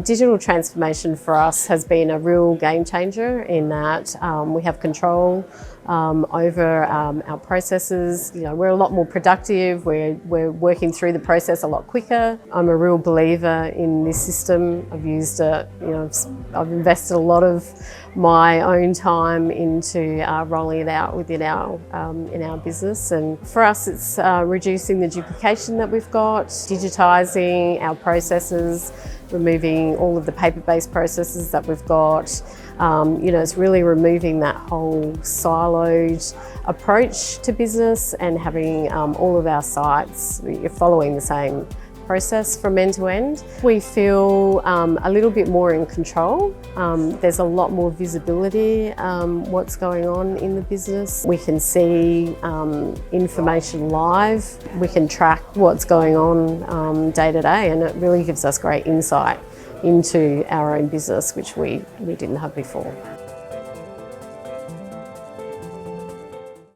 Digital transformation for us has been a real game changer in that we have control over our processes. You know, we're a lot more productive, we're working through the process a lot quicker. I'm a real believer in this system. I've used it, you know, I've invested a lot of my own time into rolling it out within in our business. And for us, it's reducing the duplication that we've got, digitising our processes, removing all of the paper-based processes that we've got. You know, it's really removing that whole siloed approach to business and having all of our sites, you're following the same process from end to end. We feel a little bit more in control. There's a lot more visibility what's going on in the business. We can see information live. We can track what's going on day to day, and it really gives us great insight into our own business, which we didn't have before.